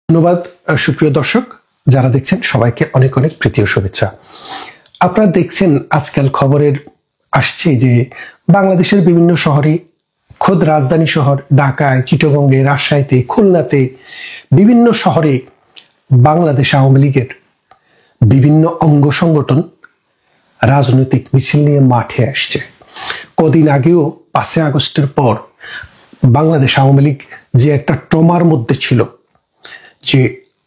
ধন্যবাদ সুপ্রিয় দর্শক যারা দেখছেন সবাইকে অনেক অনেক প্রীতি ও শুভেচ্ছা। আপনারা দেখছেন আজকাল খবরের আসছে যে বাংলাদেশের বিভিন্ন শহরে, খোদ রাজধানী শহর ঢাকায়, চিটাগংয়ে, রাজশাহীতে, খুলনাতে, বিভিন্ন শহরে বাংলাদেশ আওয়ামী লীগের বিভিন্ন অঙ্গ সংগঠন রাজনৈতিক মিছিল নিয়ে মাঠে আসছে। কদিন আগেও 5 আগস্টের পর বাংলাদেশ আওয়ামী লীগ যে একটা ট্রমার মধ্যে ছিল, যে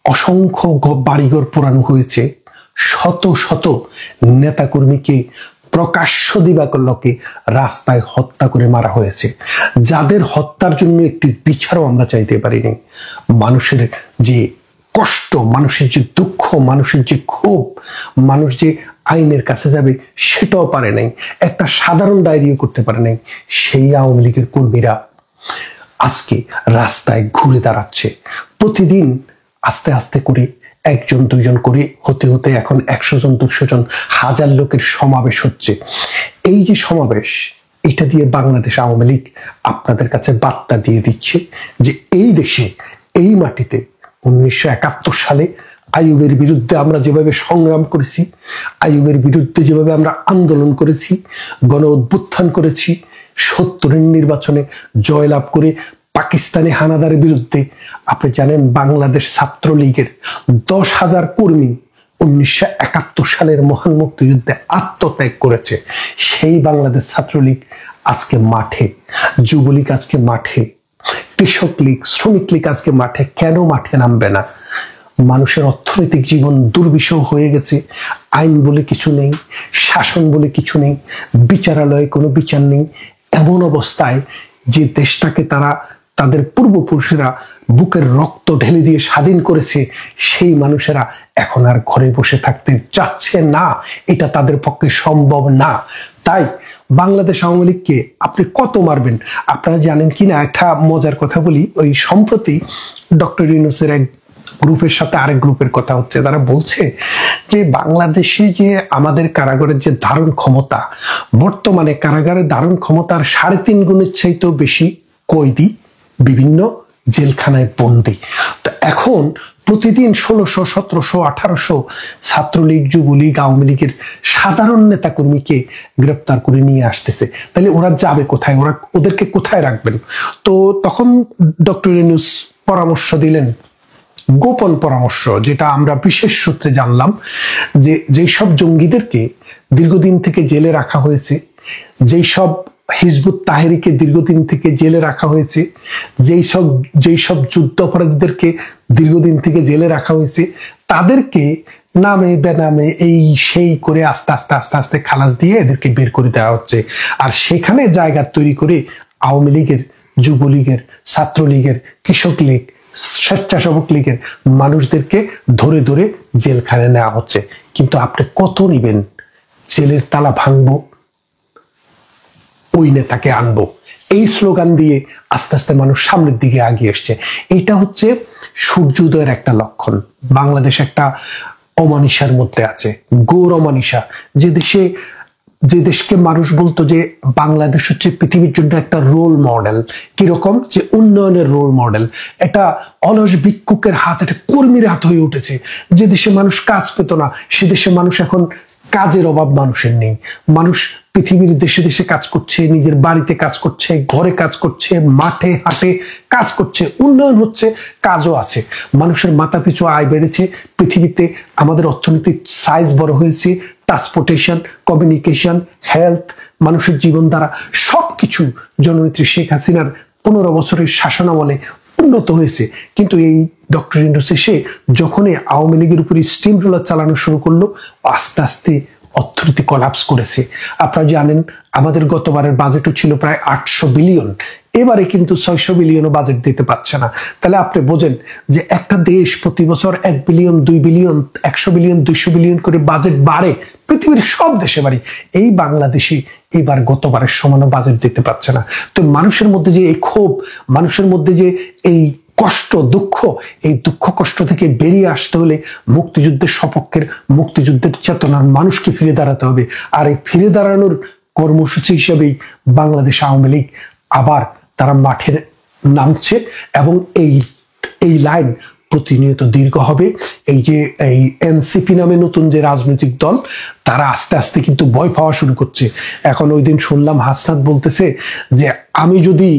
অসংখ্য বাড়িঘর পোড়ানো হয়েছে, শত শত নেতাকর্মীকে প্রকাশ্য দিবালোকে রাস্তায় হত্যা করে মারা হয়েছে, যাদের হত্যার জন্য একটি বিচারও আমরা চাইতে পারিনি। মানুষের যে কষ্ট, মানুষের যে দুঃখ, মানুষের যে ক্ষোভ, মানুষ যে আইনের কাছে যাবে সেটাও পারে নাই, একটা সাধারণ ডায়েরিও করতে পারে নাই। সেই আওয়ামী লীগের কর্মীরা আজকে রাস্তায় ঘুরে দাঁড়াচ্ছে। প্রতিদিন আস্তে আস্তে করে 1জন 2জন করে হতে হতে এখন 100 জন 200 জন, 1000 লোকের সমাবেশ হচ্ছে। এই যে সমাবেশ, এটা দিয়ে বাংলাদেশ আওয়ামী লীগ আপনাদের কাছে বার্তা দিয়ে দিচ্ছে যে এই দেশে, এই মাটিতে 1971 সালে আইয়ুবের বিরুদ্ধে আমরা যেভাবে সংগ্রাম করেছি, আইয়ুবের বিরুদ্ধে যেভাবে আমরা আন্দোলন করেছি, গণ অভ্যুত্থান করেছি, 70-এর নির্বাচনে জয়লাভ করে পাকিস্তানি হানাদারের বিরুদ্ধে, আপনি জানেন বাংলাদেশ ছাত্রলীগের 10,000 কর্মী 1971 সালের মহান মুক্তিযুদ্ধে আত্মত্যাগ করেছে। সেই বাংলাদেশ ছাত্রলীগ আজকে মাঠে, যুবলীগ আজকে মাঠে, কৃষক লীগ, শ্রমিক লীগ আজকে মাঠে। কেন মাঠে নামবে না? মানুষের অর্থনৈতিক জীবন দুর্বিষহ হয়ে গেছে। আইন বলে কিছু নেই, শাসন বলে কিছু নেই, বিচারালয়ে কোনো বিচার নেই। এমন অবস্থায় যে দেশটাকে তাদের পূর্বপুরুষেরা বুকের রক্ত ঢেলে দিয়ে স্বাধীন করেছে, সেই মানুষেরা এখন আর ঘরে বসে থাকতে চাচ্ছে না। এটা তাদের পক্ষে সম্ভব না। তাই বাংলাদেশ আওয়ামী লীগকে আপনি কত মারবেন? আপনারা জানেন কিনা, একটা মজার কথা বলি। ওই সম্প্রতি ডক্টর ইউনূসের এক গ্রুপের সাথে আরেক গ্রুপের কথা হচ্ছে। তারা বলছে যে বাংলাদেশে যে আমাদের কারাগারের যে ধারণ ক্ষমতা, বর্তমানে কারাগারের ধারণ ক্ষমতার 3.5 গুণের চাইতেও বেশি কয়েদি বিভিন্ন জেলখানায় বন্দী। তো এখন প্রতিদিন 1600, 1700, 1800 ছাত্রলীগ, যুবলীগ, আওয়ামী লীগের সাধারণ নেতাকর্মীকে গ্রেপ্তার করে নিয়ে আসতেছে। তাহলে ওরা যাবে কোথায়? ওদেরকে কোথায় রাখবেন? তো তখন ডক্টর ইউনূস পরামর্শ দিলেন, গোপন পরামর্শ, যেটা আমরা বিশেষ সূত্রে জানলাম, যে যেই সব জঙ্গিদেরকে দীর্ঘদিন থেকে জেলে রাখা হয়েছে, যেই সব হিজবুত তাহরিকে দীর্ঘদিন থেকে জেলে রাখা হয়েছে, যেই সব যুদ্ধ অপরাধীদেরকে দীর্ঘদিন থেকে জেলে রাখা হয়েছে, তাদেরকে নামে বেনামে এই সেই করে আস্তে আস্তে আস্তে আস্তে খালাস দিয়ে এদেরকে বের করে দেওয়া হচ্ছে। আর সেখানে জায়গা তৈরি করে আওয়ামী লীগের, যুবলীগের, ছাত্রলীগের, কৃষক লীগ, স্বেচ্ছাসেবক লীগের মানুষদেরকে ধরে ধরে জেলখানায় নেওয়া হচ্ছে। কিন্তু আপনি কত নিবেন? জেলের তালা ভাঙবো, ওই নেতাকে আনবো, এই স্লোগান দিয়ে আস্তে আস্তে মানুষ সামনের দিকে এগিয়ে আসছে। এটা হচ্ছে সূর্যোদয়ের একটা লক্ষণ। বাংলাদেশ একটা অমানিসার মধ্যে আছে, ঘোর অমানিসা। যে দেশকে মানুষ বলতো যে বাংলাদেশ হচ্ছে পৃথিবীর জন্য একটা রোল মডেল। কিরকম? যে উন্নয়নের রোল মডেল। এটা অলস ভিক্ষুকের হাত, এটা কর্মীর হাত হয়ে উঠেছে। যে দেশে মানুষ কাজ পেত না, সে দেশে মানুষ এখন কাজের অভাব মানুষের নেই। মানুষ পৃথিবীর দেশে দেশে কাজ করছে, নিজের বাড়িতে কাজ করছে, ঘরে কাজ করছে, মাঠে হাটে কাজ করছে, উন্নয়ন হচ্ছে, কাজও আছে। মানুষের মাথা পিছু আয় বেড়েছে। পৃথিবীতে আমাদের অর্থনৈতিক সাইজ বড় হয়েছে। ট্রান্সপোর্টেশন, কমিউনিকেশন, হেলথ, মানুষের জীবনধারা সবকিছু জননেত্রী শেখ হাসিনার 15 বছরের শাসনামলে উন্নত হয়েছে। কিন্তু এই ডক্টর ইউনূস এসে যখনই আওয়ামী লীগের উপরে স্টিম রোলার চালানো শুরু করলো, আস্তে আস্তে অর্থনীতি কলাপস করেছে। আপনারা জানেন আমাদের গতবারের বাজেটও ছিল প্রায় 800 বিলিয়ন, এবারে কিন্তু 600 বিলিয়নও বাজেট দিতে পারছে না। তাহলে আপনি বোঝেন যে একটা দেশ প্রতি বছর 1 বিলিয়ন, 2 বিলিয়ন, 100 বিলিয়ন, 200 বিলিয়ন করে বাজেট বাড়ে, পৃথিবীর সব দেশে বাড়ে। এই বাংলাদেশে এবার গতবারের সমান বাজেট দিতে পারছে না। তো মানুষের মধ্যে যে এই ক্ষোভ, মানুষের মধ্যে যে এই কষ্ট, দুঃখ, এই দুঃখ কষ্ট থেকে বেরিয়ে আসতে হলে মুক্তিযুদ্ধের সপক্ষের, মুক্তিযুদ্ধের চেতনার মানুষকে ফিরে দাঁড়াতে হবে। আর এই ফিরে দাঁড়ানোর কর্মসূচি হিসেবেই বাংলাদেশ আওয়ামী লীগ আবার তারা মাঠে নামছে এবং এই লাইন প্রতিনিয়ত দীর্ঘ হবে। এই যে এই এনসিপি নামে নতুন যে রাজনৈতিক দল, তারা আস্তে আস্তে কিন্তু ভয় পাওয়া শুরু করছে। এখন ওই দিন শুনলাম হাসনাত বলতেছে যে আমি যদি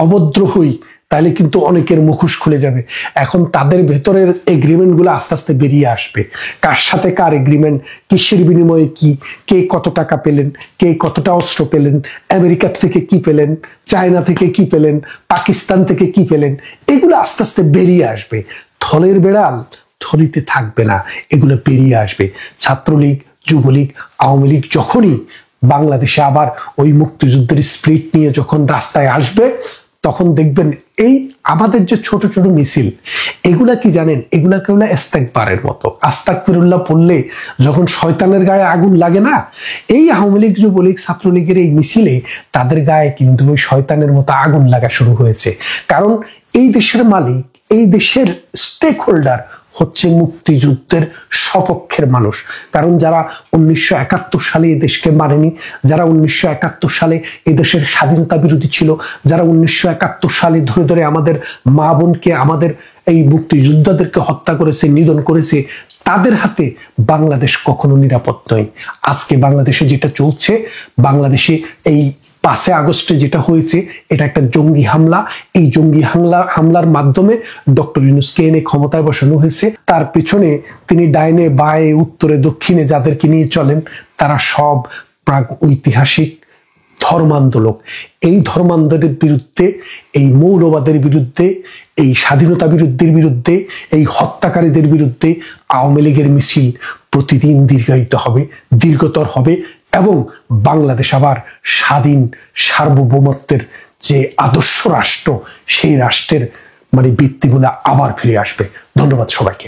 অভদ্র হই তাহলে কিন্তু অনেকের মুখোশ খুলে যাবে। এখন তাদের ভেতরের এগ্রিমেন্ট গুলো আস্তে আস্তে বেরিয়ে আসবে, কার সাথে কার এগ্রিমেন্ট, কিসের বিনিময়ে কি, কে কত টাকা পেলেন, কে কতটা অস্ত্র পেলেন, আমেরিকার থেকে কি পেলেন, চায়না থেকে কি পেলেন, পাকিস্তান থেকে কি পেলেন, এগুলো আস্তে আস্তে বেরিয়ে আসবে। থলের বেড়াল থলিতে থাকবে না, এগুলো বেরিয়ে আসবে। ছাত্রলীগ, যুবলীগ, আওয়ামী লীগ যখনই বাংলাদেশে আবার ওই মুক্তিযুদ্ধের স্পিরিট নিয়ে যখন রাস্তায় আসবে, তখন দেখবেন এই আমাদের যে ছোট ছোট মিছিল, এগুলা কি জানেন, এগুলাকে হলো ইস্তেগফারের মতো। আস্তাগফিরুল্লাহ পড়লে যখন শয়তানের গায়ে আগুন লাগে না, এই আওয়ামী লীগ, যুবলীগ, ছাত্রলীগের এই মিছিলে তাদের গায়ে কিন্তু ওই শয়তানের মতো আগুন লাগা শুরু হয়েছে। কারণ এই দেশের মালিক, এই দেশের স্টেক হোল্ডার হচ্ছে মুক্তিযুদ্ধের সপক্ষের মানুষ। কারণ যারা 1971 সালে এই দেশকে মানেনি, যারা 1971 সালে এই দেশের স্বাধীনতা বিরোধী ছিল, যারা 1971 সালে ধরে ধরে আমাদের মা বোনকে, আমাদের এই মুক্তিযোদ্ধাদেরকে হত্যা করেছে, নিধন করেছে, তাদের হাতে বাংলাদেশ কখনো নিরাপদ নয়। আজকে বাংলাদেশে যেটা চলছে, বাংলাদেশে এই 5 আগস্টে যেটা হয়েছে, এটা একটা জঙ্গি হামলা। এই জঙ্গি হামলার মাধ্যমে ডক্টর ইউনূসকে এনে ক্ষমতায় বসানো হয়েছে। তার পিছনে তিনি ডাইনে বায়ে উত্তরে দক্ষিণে যাদেরকে নিয়ে চলেন, তারা সব প্রাক ঐতিহাসিক ধর্মান্দোলক। এই ধর্মান্ধের বিরুদ্ধে, এই মৌলবাদের বিরুদ্ধে, এই স্বাধীনতা বিরুদ্ধের বিরুদ্ধে, এই হত্যাকারীদের বিরুদ্ধে আওয়ামী লীগের মিছিল প্রতিদিন দীর্ঘায়িত হবে, দীর্ঘতর হবে, এবং বাংলাদেশ আবার স্বাধীন সার্বভৌমত্বের যে আদর্শ রাষ্ট্র, সেই রাষ্ট্রের ভিত্তিগুলো আবার ফিরে আসবে। ধন্যবাদ সবাইকে।